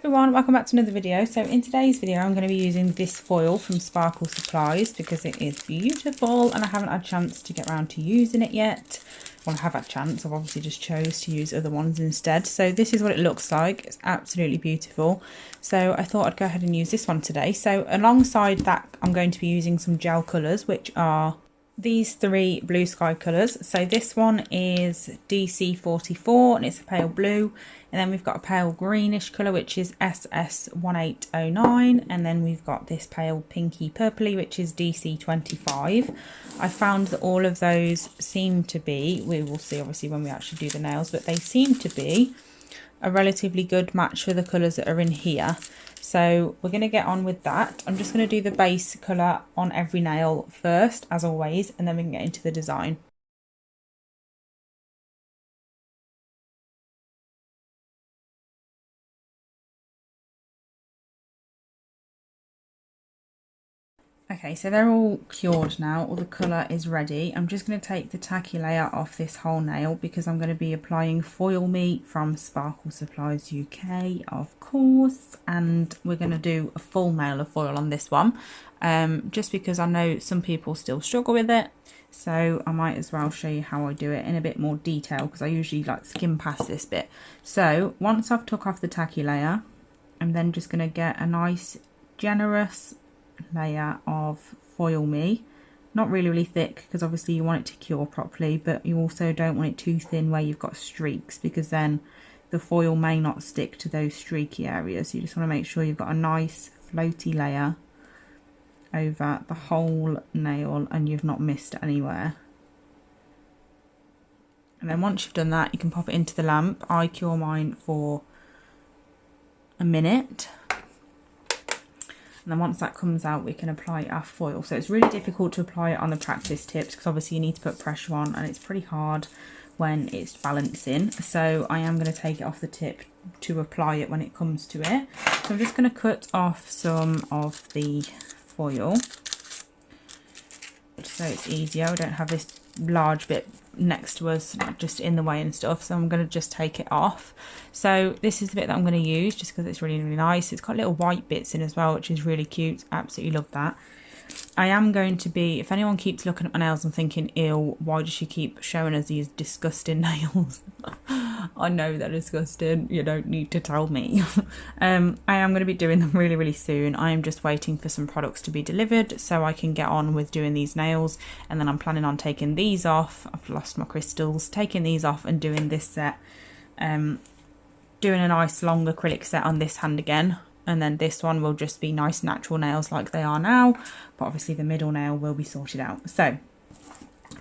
everyone, welcome back to another video. So in today's video I'm going to be using this foil from Sparkle Supplies because it is beautiful and I haven't had a chance to get around to using it yet. Well, I have had a chance, I've obviously just chose to use other ones instead. So this is what it looks like. It's absolutely beautiful. So I thought I'd go ahead and use this one today. So alongside that I'm going to be using some gel colours, which are these three blue sky colours. So this one is DC44 and it's a pale blue, and then we've got a pale greenish colour which is SS1809, and then we've got this pale pinky purpley which is DC25. I found that all of those seem to be, we will see obviously when we actually do the nails, but they seem to be a relatively good match for the colours that are in here. So we're going to get on with that. I'm just going to do the base colour on every nail first, as always, and then we can get into the design. Okay, so they're all cured now, all the colour is ready. I'm just going to take the tacky layer off this whole nail because I'm going to be applying Foil Me from Sparkle Supplies UK, of course, and we're going to do a full nail of foil on this one, just because I know some people still struggle with it, so I might as well show you how I do it in a bit more detail because I usually like skim past this bit. So once I've took off the tacky layer, I'm then just going to get a nice generous layer of Foil Me, not really thick because obviously you want it to cure properly, but you also don't want it too thin where you've got streaks because then the foil may not stick to those streaky areas. So you just want to make sure you've got a nice floaty layer over the whole nail and you've not missed anywhere. And then once you've done that, you can pop it into the lamp. I cure mine for a minute. And then once that comes out, we can apply our foil. So it's really difficult to apply it on the practice tips because obviously you need to put pressure on and it's pretty hard when it's balancing. So I am going to take it off the tip to apply it when it comes to it. So I'm just going to cut off some of the foil so it's easier. We don't have this large bit next to us just in the way and stuff, so I'm going to just take it off. So this is the bit that I'm going to use just because it's really nice. It's got little white bits in as well, which is really cute. Absolutely love that. I am going to be, if anyone keeps looking at my nails and thinking, ew, why does she keep showing us these disgusting nails? I know they're disgusting, you don't need to tell me. I am going to be doing them really soon. I am just waiting for some products to be delivered so I can get on with doing these nails, and then I'm planning on taking these off. I've lost my crystals, taking these off and doing this set, doing a nice long acrylic set on this hand again. And then this one will just be nice natural nails like they are now, but obviously the middle nail will be sorted out. So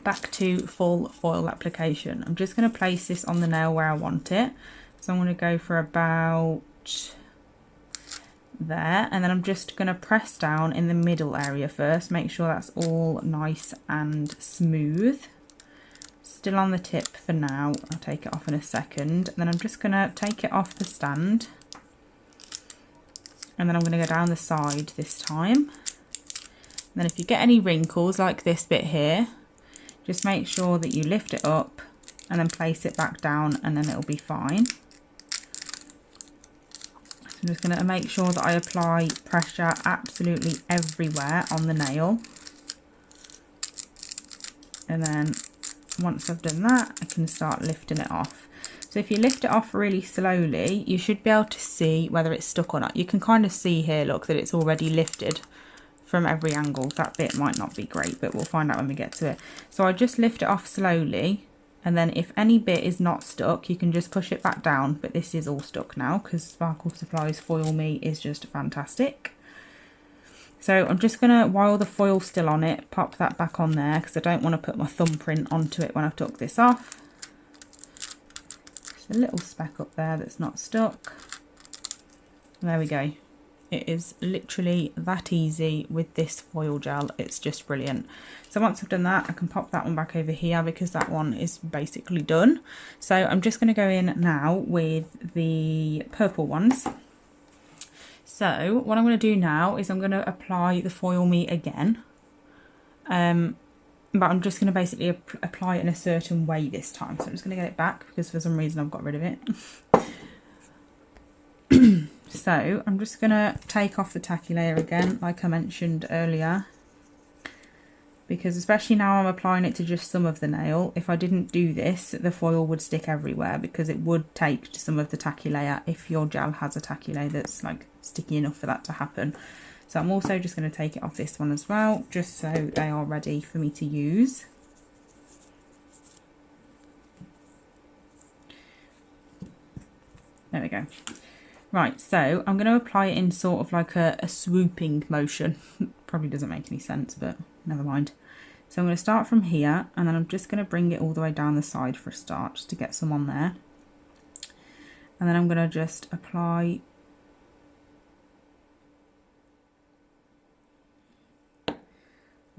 back to full foil application. I'm just going to place this on the nail where I want it. So I'm going to go for about there, and then I'm just going to press down in the middle area first, make sure that's all nice and smooth. Still on the tip for now, I'll take it off in a second. And then I'm just going to take it off the stand. And then I'm going to go down the side this time. And then if you get any wrinkles like this bit here, just make sure that you lift it up and then place it back down, and then it'll be fine. So I'm just going to make sure that I apply pressure absolutely everywhere on the nail. And then once I've done that, I can start lifting it off. So if you lift it off really slowly, you should be able to see whether it's stuck or not. You can kind of see here, look, that it's already lifted from every angle. That bit might not be great, but we'll find out when we get to it. So I just lift it off slowly, and then if any bit is not stuck, you can just push it back down. But this is all stuck now because Sparkle Supplies Foil Me is just fantastic. So I'm just going to, while the foil's still on it, pop that back on there because I don't want to put my thumbprint onto it when I've took this off. A little speck up there that's not stuck. There we go. It is literally that easy with this foil gel. It's just brilliant. So once I've done that, I can pop that one back over here because that one is basically done. So I'm just going to go in now with the purple ones. So what I'm going to do now is I'm going to apply the Foil Me again. But I'm just going to basically apply it in a certain way this time. So I'm just going to get it back because for some reason I've got rid of it. so I'm just going to take off the tacky layer again, like I mentioned earlier. Because especially now I'm applying it to just some of the nail, if I didn't do this, the foil would stick everywhere because it would take to some of the tacky layer if your gel has a tacky layer that's like sticky enough for that to happen. So I'm also just going to take it off this one as well, just so they are ready for me to use. There we go. Right, so I'm going to apply it in sort of like a swooping motion. Probably doesn't make any sense, but never mind. So I'm going to start from here, and then I'm just going to bring it all the way down the side for a start, just to get some on there. And then I'm going to just apply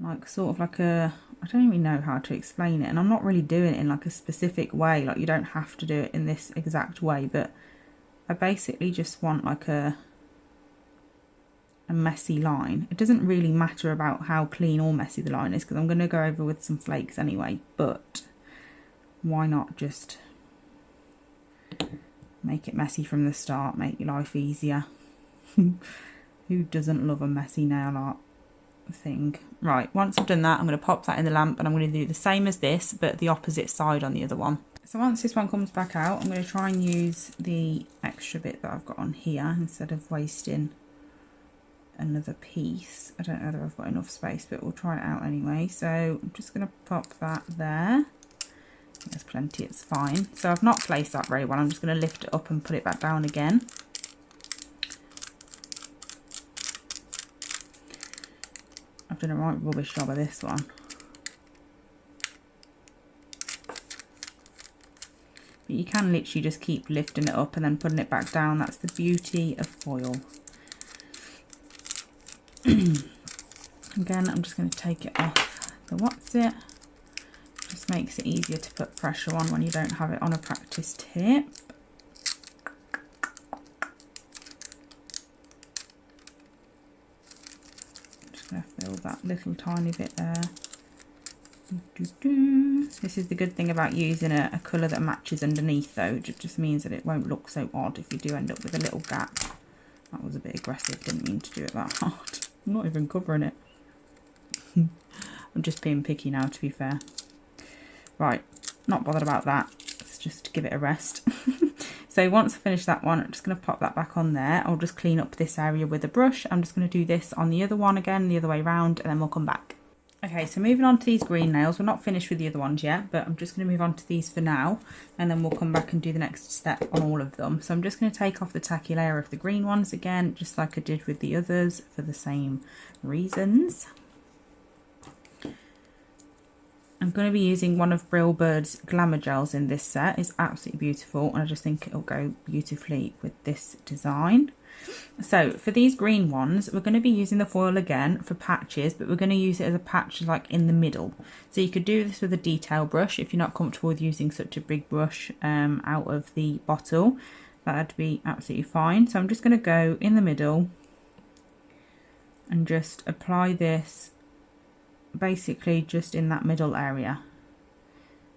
like sort of like a, I don't even know how to explain it, and I'm not really doing it in like a specific way, like you don't have to do it in this exact way, but I basically just want like a messy line. It doesn't really matter about how clean or messy the line is because I'm going to go over with some flakes anyway, but why not just make it messy from the start, make your life easier. Who doesn't love a messy nail art thing? Right, once I've done that, I'm going to pop that in the lamp, and I'm going to do the same as this but the opposite side on the other one. So once this one comes back out, I'm going to try and use the extra bit that I've got on here instead of wasting another piece. I don't know whether I've got enough space, but we'll try it out anyway. So I'm just going to pop that there. There's plenty, it's fine. So I've not placed that very well. I'm just going to lift it up and put it back down again. I've done a right rubbish job of this one. But you can literally just keep lifting it up and then putting it back down. That's the beauty of foil. Again, I'm just going to take it off the what's it. Just makes it easier to put pressure on when you don't have it on a practice tip. Just going to fill that little tiny bit there. This is the good thing about using a colour that matches underneath though. It just means that it won't look so odd if you do end up with a little gap. That was a bit aggressive, didn't mean to do it that hard. I'm not even covering it. I'm just being picky now, to be fair. Right, not bothered about that. Let's just give it a rest. So once I finish that one, I'm just going to pop that back on there. I'll just clean up this area with a brush. I'm just going to do this on the other one again, the other way round, and then we'll come back. Okay, so moving on to these green nails. We're not finished with the other ones yet, but I'm just going to move on to these for now, and then we'll come back and do the next step on all of them. So I'm just going to take off the tacky layer of the green ones again, just like I did with the others, for the same reasons. I'm going to be using one of Brillbird's Glamour gels in this set. It's absolutely beautiful, and I just think it'll go beautifully with this design. So for these green ones, we're going to be using the foil again for patches, but we're going to use it as a patch like in the middle. So you could do this with a detail brush if you're not comfortable with using such a big brush out of the bottle. That'd be absolutely fine. So I'm just going to go in the middle and just apply this basically just in that middle area.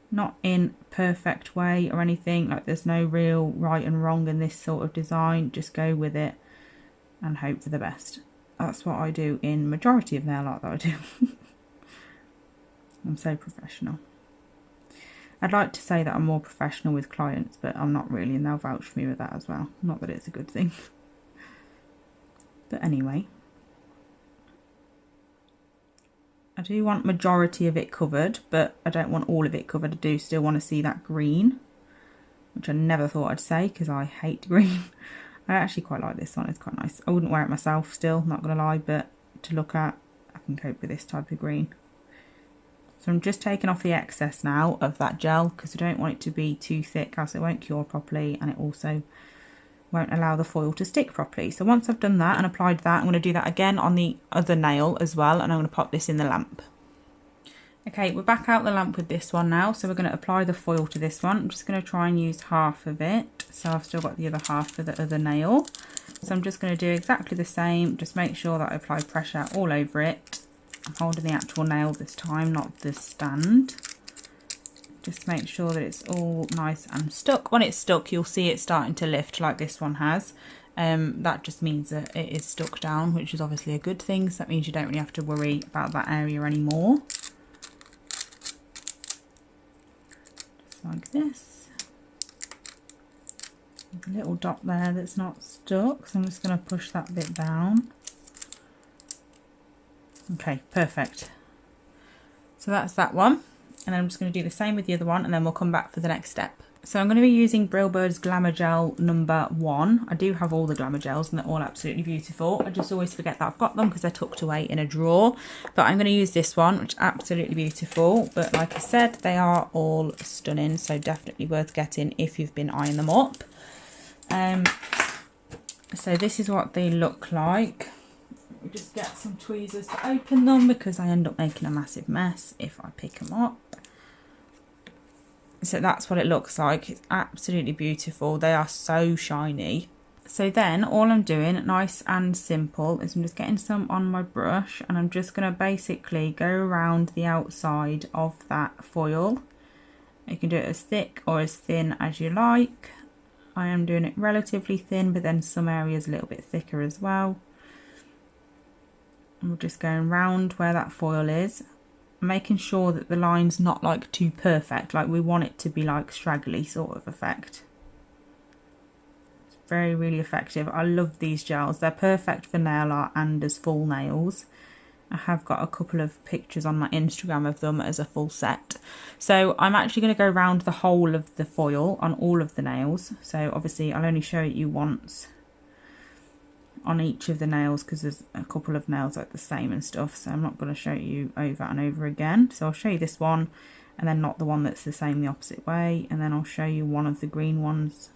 Not in perfect way or anything, like there's no real right and wrong in this sort of design. Just go with it and hope for the best. That's what I do in majority of nail art that I do. I'm so professional. I'd like to say that I'm more professional with clients, but I'm not really, and they'll vouch for me with that as well. Not that it's a good thing. But anyway, I do want majority of it covered, but I don't want all of it covered. I do still want to see that green, which I never thought I'd say because I hate green. I actually quite like this one, it's quite nice. I wouldn't wear it myself still, not going to lie, but to look at, I can cope with this type of green. So I'm just taking off the excess now of that gel because I don't want it to be too thick, else it won't cure properly, and it also won't allow the foil to stick properly. So once I've done that and applied that, I'm going to do that again on the other nail as well, and I'm going to pop this in the lamp. Okay, we're back out the lamp with this one now, so we're going to apply the foil to this one. I'm just going to try and use half of it, so I've still got the other half for the other nail. So I'm just going to do exactly the same, just make sure that I apply pressure all over it. I'm holding the actual nail this time, not the stand. Just make sure that it's all nice and stuck. When it's stuck, you'll see it starting to lift like this one has. that just means that it is stuck down, which is obviously a good thing. So that means you don't really have to worry about that area anymore. Just like this. There's a little dot there that's not stuck, so I'm just going to push that bit down. Okay, perfect. So that's that one, and then I'm just going to do the same with the other one, and then we'll come back for the next step. So I'm going to be using Brillbird's Glamour Gel number 1. I do have all the Glamour Gels and they're all absolutely beautiful. I just always forget that I've got them because they're tucked away in a drawer. But I'm going to use this one, which is absolutely beautiful. But like I said, they are all stunning, so definitely worth getting if you've been eyeing them up. So this is what they look like. We'll just get some tweezers to open them because I end up making a massive mess if I pick them up. So that's what it looks like. It's absolutely beautiful. They are so shiny. So then all I'm doing, nice and simple, is I'm just getting some on my brush and I'm just going to basically go around the outside of that foil. You can do it as thick or as thin as you like. I am doing it relatively thin, but then some areas a little bit thicker as well. And we're just going round where that foil is, making sure that the line's not like too perfect, like we want it to be like straggly sort of effect. It's very, really effective. I love these gels. They're perfect for nail art and as full nails. I have got a couple of pictures on my Instagram of them as a full set. So I'm actually going to go around the whole of the foil on all of the nails. So obviously I'll only show it you once on each of the nails because there's a couple of nails like the same and stuff, so I'm not going to show you over and over again. So I'll show you this one and then not the one that's the same the opposite way, and then I'll show you one of the green ones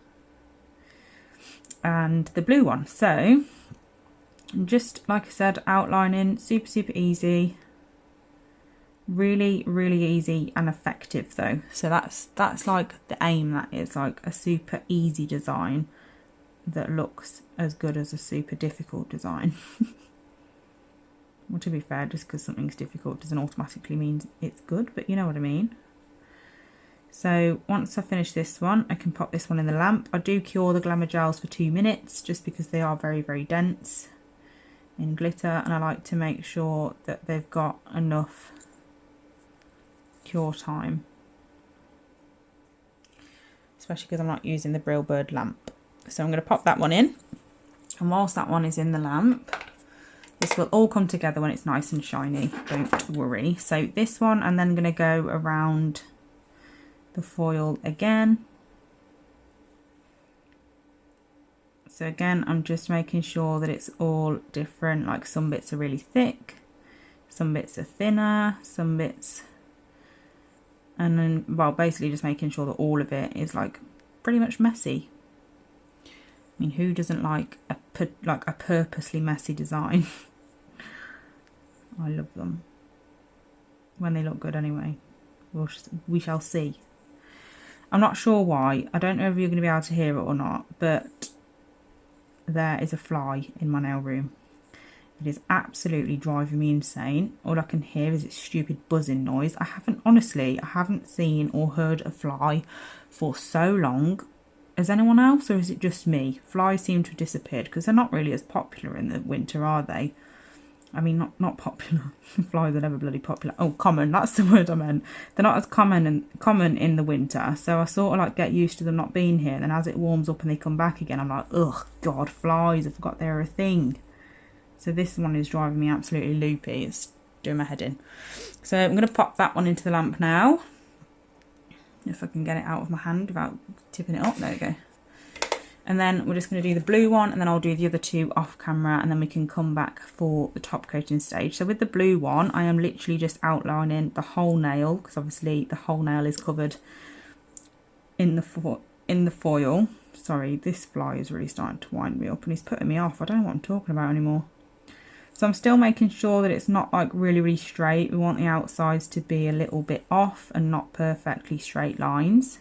and the blue one. So I'm just, like I said, outlining, super easy, really easy and effective though. So that's like the aim. That is like a super easy design that looks as good as a super difficult design. Well, to be fair, just because something's difficult doesn't automatically mean it's good, but you know what I mean. So once I finish this one, I can pop this one in the lamp. I do cure the Glamour Gels for 2 minutes just because they are very dense in glitter, and I like to make sure that they've got enough cure time, especially because I'm not using the Brillbird lamp. So I'm going to pop that one in, and whilst that one is in the lamp, this will all come together when it's nice and shiny, don't worry. So this one, I'm then going to go around the foil again. So again, I'm just making sure that it's all different, like some bits are really thick, some bits are thinner, some bits, and then, well, basically just making sure that all of it is like pretty much messy. I mean, who doesn't like a purposely messy design? I love them when they look good anyway. We shall see. I'm not sure why. I don't know if you're going to be able to hear it or not, but there is a fly in my nail room. It is absolutely driving me insane. All I can hear is its stupid buzzing noise. I haven't seen or heard a fly for so long. Has anyone else, or is it just me? Flies seem to have disappeared because they're not really as popular in the winter, are they? I mean, not popular. Flies are never bloody popular. Oh, common. That's the word I meant. They're not as common in the winter. So I sort of like get used to them not being here. And then as it warms up and they come back again, I'm like, ugh, God, flies. I forgot they're a thing. So this one is driving me absolutely loopy. It's doing my head in. So I'm going to pop that one into the lamp now. If I can get it out of my hand without tipping it up. There we go. And then we're just going to do the blue one, and then I'll do the other two off camera, and then we can come back for the top coating stage. So with the blue one, I am literally just outlining the whole nail, because obviously the whole nail is covered in the foil. Sorry, this fly is really starting to wind me up and he's putting me off. I don't know what I'm talking about anymore. So I'm still making sure that it's not like really straight. We want the outsides to be a little bit off and not perfectly straight lines.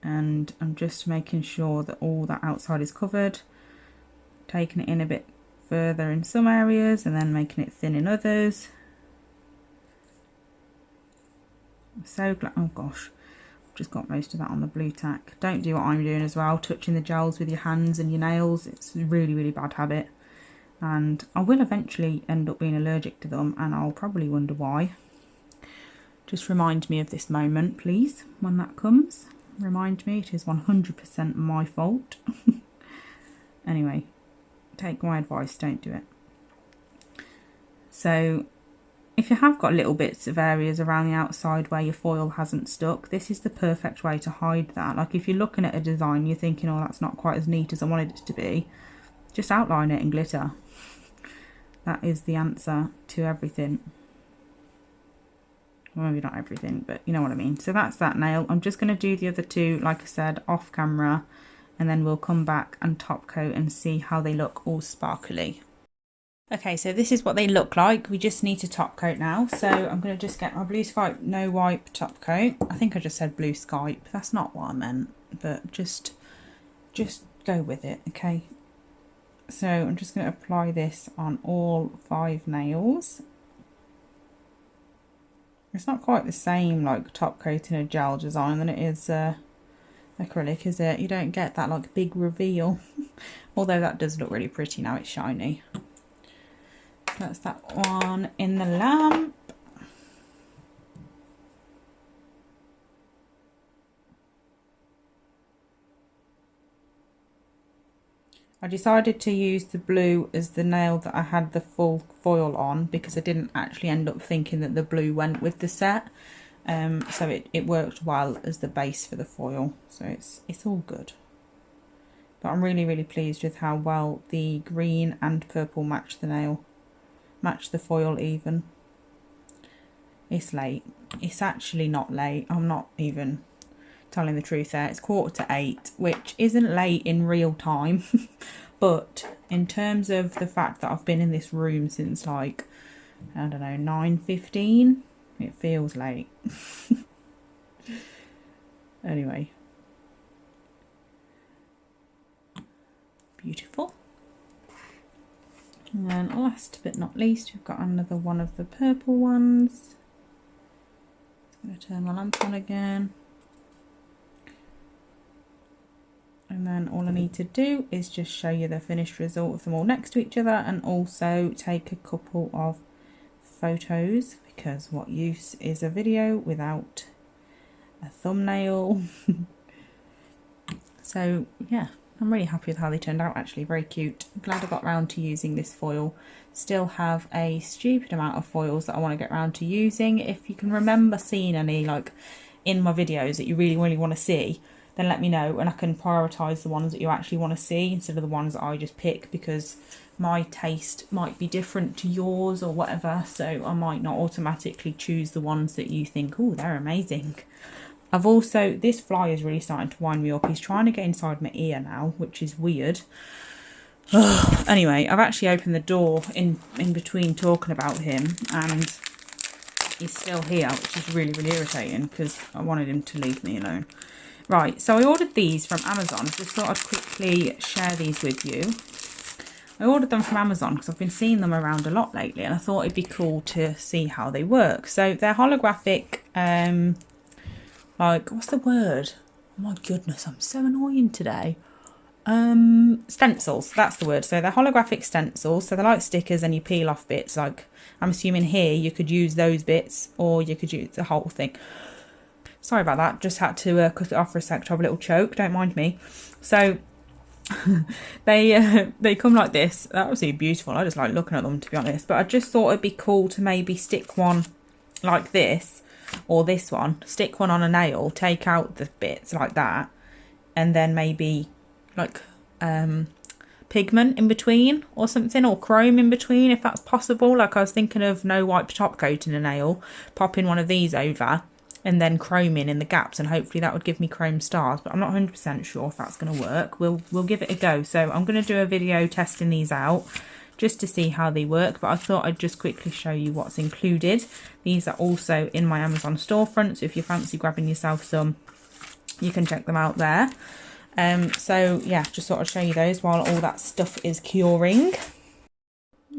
And I'm just making sure that all that outside is covered, taking it in a bit further in some areas and then making it thin in others. I'm so glad, oh gosh, just got most of that on the blue tack. Don't do what I'm doing as well, touching the gels with your hands and your nails. It's a really, really bad habit. And I will eventually end up being allergic to them, and I'll probably wonder why. Just remind me of this moment, please, when that comes. Remind me, it is 100% my fault. Anyway, take my advice, don't do it. So, if you have got little bits of areas around the outside where your foil hasn't stuck, this is the perfect way to hide that. Like if you're looking at a design, you're thinking, oh, that's not quite as neat as I wanted it to be, just outline it in glitter. That is the answer to everything. Well, maybe not everything, but you know what I mean. So that's that nail. I'm just going to do the other two, like I said, off camera, and then we'll come back and top coat and see how they look all sparkly. Okay, so this is what they look like. We just need to top coat now. So I'm going to just get my Blue Skype No Wipe top coat. I think I just said Blue Skype. That's not what I meant, but just go with it, okay? So I'm just going to apply this on all 5 nails. It's not quite the same like top coating a gel design than it is acrylic, is it? You don't get that like big reveal. Although that does look really pretty now it's shiny. That's that one in the lamp. I decided to use the blue as the nail that I had the full foil on because I didn't actually end up thinking that the blue went with the set. So it worked well as the base for the foil. So it's all good. But I'm really, really pleased with how well the green and purple match the nail. Match the foil even. It's late. It's actually not late. I'm not even telling the truth there. It's 7:45, which isn't late in real time. But in terms of the fact that I've been in this room since like, I don't know, 9:15, it feels late. Anyway. Beautiful. And then last but not least, we've got another one of the purple ones. I'm going to turn my lamp on again. And then all I need to do is just show you the finished result of them all next to each other, and also take a couple of photos, because what use is a video without a thumbnail? So yeah, I'm really happy with how they turned out actually, very cute. I'm glad I got round to using this foil. Still have a stupid amount of foils that I want to get round to using. If you can remember seeing any like in my videos that you really, really want to see, then let me know and I can prioritise the ones that you actually want to see instead of the ones that I just pick, because my taste might be different to yours or whatever, so I might not automatically choose the ones that you think, oh, they're amazing. I've also, this fly is really starting to wind me up. He's trying to get inside my ear now, which is weird. Anyway, I've actually opened the door in between talking about him, and he's still here, which is really, really irritating because I wanted him to leave me alone. Right, so I ordered these from Amazon. I just thought I'd quickly share these with you. I ordered them from Amazon because I've been seeing them around a lot lately, and I thought it'd be cool to see how they work. So they're holographic, like, what's the word? Oh my goodness, I'm so annoying today. Stencils, that's the word. So they're holographic stencils, so they're like stickers and you peel off bits. Like, I'm assuming here you could use those bits or you could use the whole thing. Sorry about that, just had to cut it off for a sec to have a little choke, don't mind me. So they come like this. They're absolutely beautiful. I just like looking at them, to be honest, but I just thought it'd be cool to maybe stick one like this, or this one, stick one on a nail, take out the bits like that, and then maybe like pigment in between or something, or chrome in between if that's possible. Like I was thinking of no wipe top coating a nail, popping one of these over and then chroming in the gaps, and hopefully that would give me chrome stars, but I'm not 100% sure if that's going to work. We'll give it a go. So I'm going to do a video testing these out just to see how they work, but I thought I'd just quickly show you what's included. These are also in my Amazon storefront, so if you fancy grabbing yourself some, you can check them out there. So yeah, just thought I'd show you those while all that stuff is curing.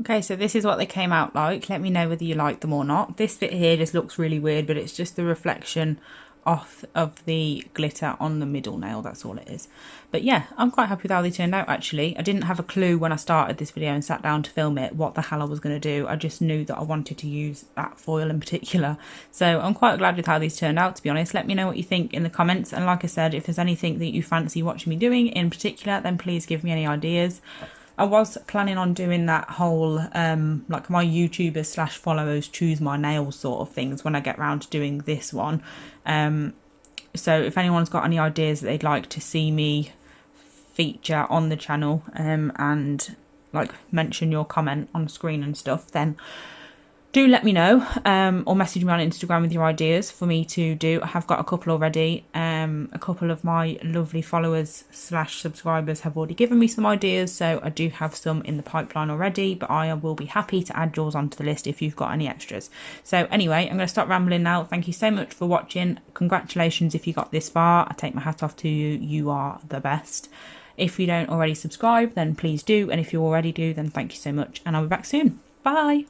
Okay, so this is what they came out like. Let me know whether you like them or not. This bit here just looks really weird, but it's just the reflection off of the glitter on the middle nail. That's all it is. But yeah, I'm quite happy with how they turned out actually. I didn't have a clue when I started this video and sat down to film it what the hell I was going to do. I just knew that I wanted to use that foil in particular. So I'm quite glad with how these turned out, to be honest. Let me know what you think in the comments, and like I said, if there's anything that you fancy watching me doing in particular, then please give me any ideas. I was planning on doing that whole like my YouTubers / followers choose my nails sort of things when I get round to doing this one. So if anyone's got any ideas that they'd like to see me feature on the channel and like mention your comment on screen and stuff, then do let me know, or message me on Instagram with your ideas for me to do. I have got a couple already. A couple of my lovely followers / subscribers have already given me some ideas, so I do have some in the pipeline already, but I will be happy to add yours onto the list if you've got any extras. So anyway, I'm going to stop rambling now. Thank you so much for watching. Congratulations if you got this far. I take my hat off to you. You are the best. If you don't already subscribe, then please do, and if you already do, then thank you so much, and I'll be back soon. Bye!